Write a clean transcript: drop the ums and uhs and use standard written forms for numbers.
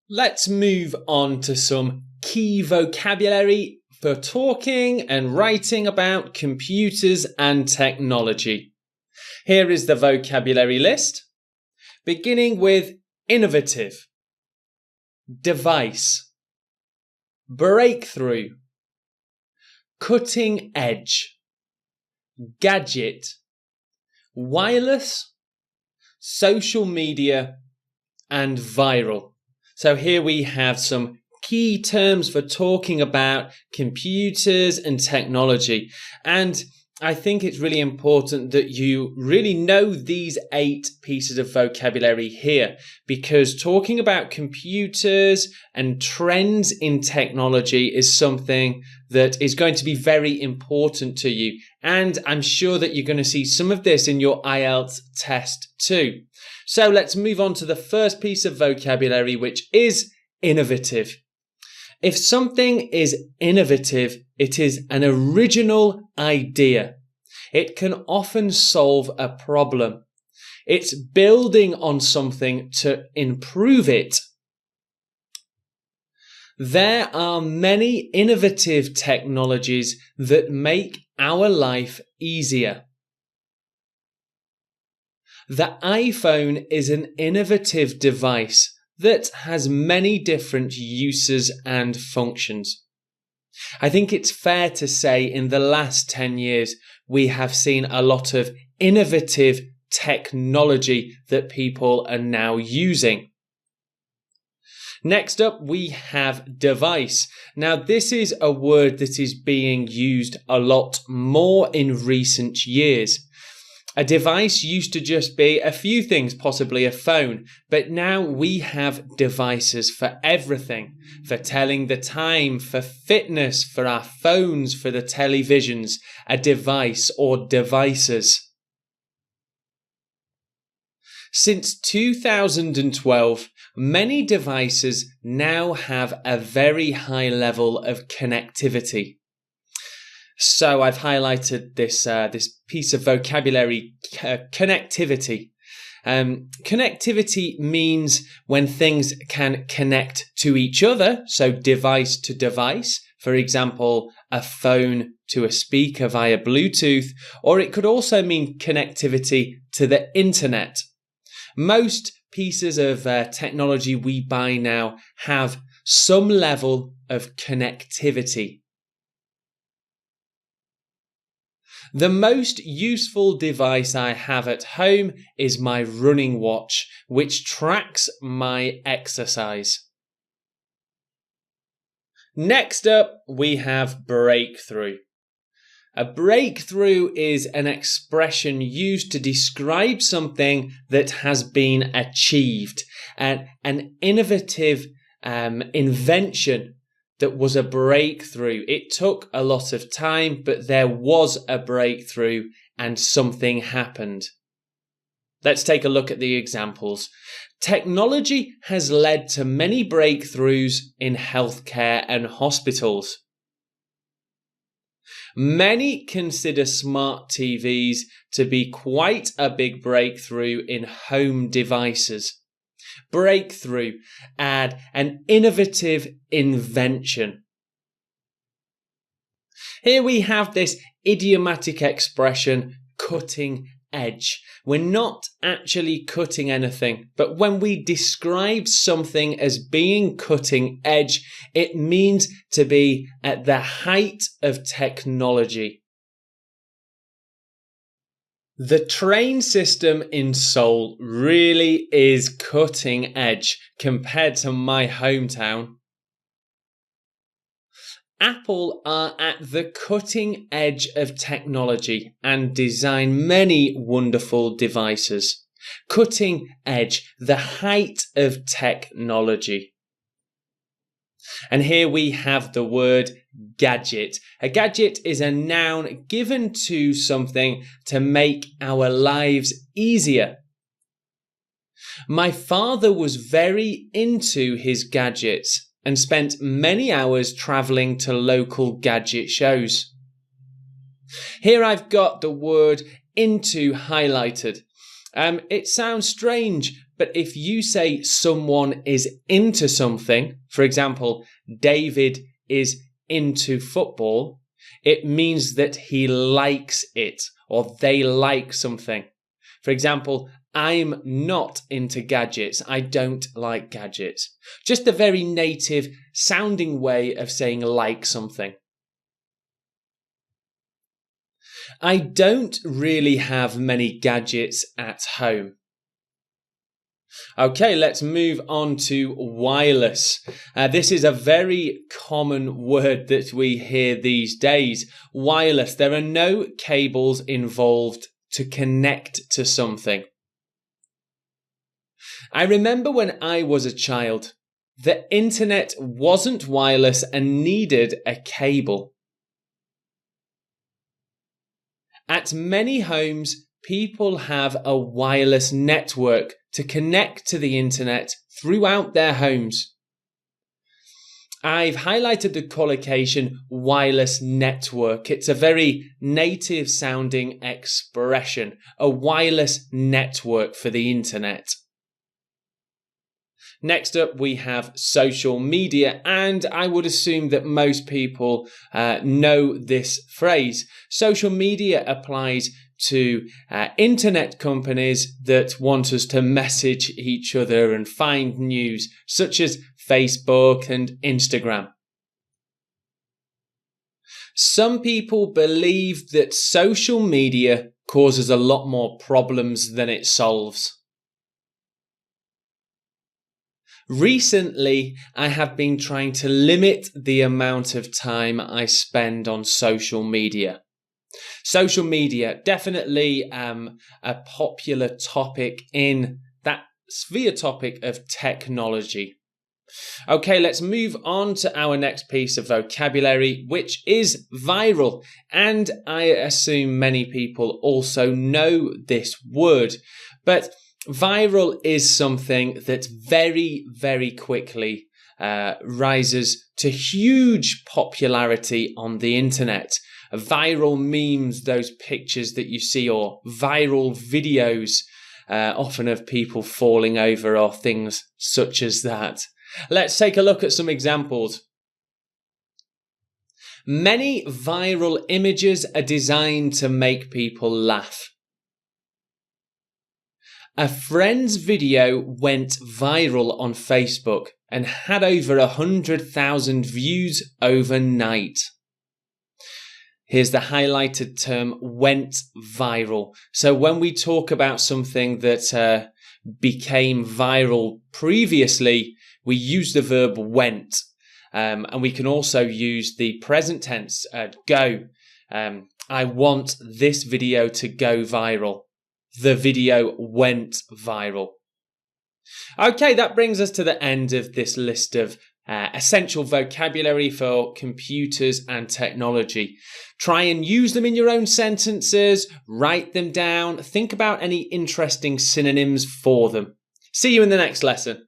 Let's move on to some key vocabulary for talking and writing about computers and technology. Here is the vocabulary list, beginning with innovative, device, breakthrough, cutting edge, gadget, wireless, social media, and viral. So here we have some key terms for talking about computers and technology. And I think it's really important that you really know these 8 pieces of vocabulary here, because talking about computers and trends in technology is something that is going to be very important to you. And I'm sure that you're going to see some of this in your IELTS test too. So let's move on to the first piece of vocabulary, which is innovative. If something is innovative, it is an original idea. It can often solve a problem. It's building on something to improve it. There are many innovative technologies that make our life easier. The iPhone is an innovative device that has many different uses and functions. I think it's fair to say in the last 10 years, we have seen a lot of innovative technology that people are now using. Next up, we have device. Now, this is a word that is being used a lot more in recent years. A device used to just be a few things, possibly a phone, but now we have devices for everything, for telling the time, for fitness, for our phones, for the televisions, a device or devices. Since 2012, many devices now have a very high level of connectivity. So I've highlighted this piece of vocabulary, connectivity. Connectivity means when things can connect to each other, so device to device, for example, a phone to a speaker via Bluetooth, or it could also mean connectivity to the internet. Most pieces of technology we buy now have some level of connectivity. The most useful device I have at home is my running watch, which tracks my exercise. Next up, we have breakthrough. A breakthrough is an expression used to describe something that has been achieved, an innovative invention that was a breakthrough. It took a lot of time, but there was a breakthrough and something happened. Let's take a look at the examples. Technology has led to many breakthroughs in healthcare and hospitals. Many consider smart TVs to be quite a big breakthrough in home devices. Breakthrough, add an innovative invention. Here we have this idiomatic expression, cutting edge. We're not actually cutting anything, but when we describe something as being cutting edge, it means to be at the height of technology. The train system in Seoul really is cutting edge compared to my hometown. Apple are at the cutting edge of technology and design many wonderful devices. Cutting edge, the height of technology. And here we have the word gadget. A gadget is a noun given to something to make our lives easier. My father was very into his gadgets and spent many hours traveling to local gadget shows. Here I've got the word into highlighted. It sounds strange, But if you say someone is into something, for example, David is into football, it means that he likes it or they like something. For example, I'm not into gadgets. I don't like gadgets. Just a very native sounding way of saying like something. I don't really have many gadgets at home. Okay, let's move on to wireless. This is a very common word that we hear these days. Wireless. There are no cables involved to connect to something. I remember when I was a child, the internet wasn't wireless and needed a cable. At many homes, people have a wireless network to connect to the internet throughout their homes. I've highlighted the collocation wireless network. It's a very native sounding expression, a wireless network for the internet. Next up, we have social media, and I would assume that most people know this phrase. Social media applies to internet companies that want us to message each other and find news, such as Facebook and Instagram. Some people believe that social media causes a lot more problems than it solves. Recently, I have been trying to limit the amount of time I spend on social media. Social media, definitely a popular topic in that sphere topic of technology. Okay, let's move on to our next piece of vocabulary, which is viral. And I assume many people also know this word, but viral is something that very, very quickly rises to huge popularity on the internet. Viral memes, those pictures that you see, or viral videos, often of people falling over or things such as that. Let's take a look at some examples. Many viral images are designed to make people laugh. A friend's video went viral on Facebook and had over 100,000 views overnight. Here's the highlighted term, went viral. So when we talk about something that became viral previously, we use the verb went. And we can also use the present tense, go. I want this video to go viral. The video went viral. Okay, that brings us to the end of this list of essential vocabulary for computers and technology. Try and use them in your own sentences, write them down, think about any interesting synonyms for them. See you in the next lesson.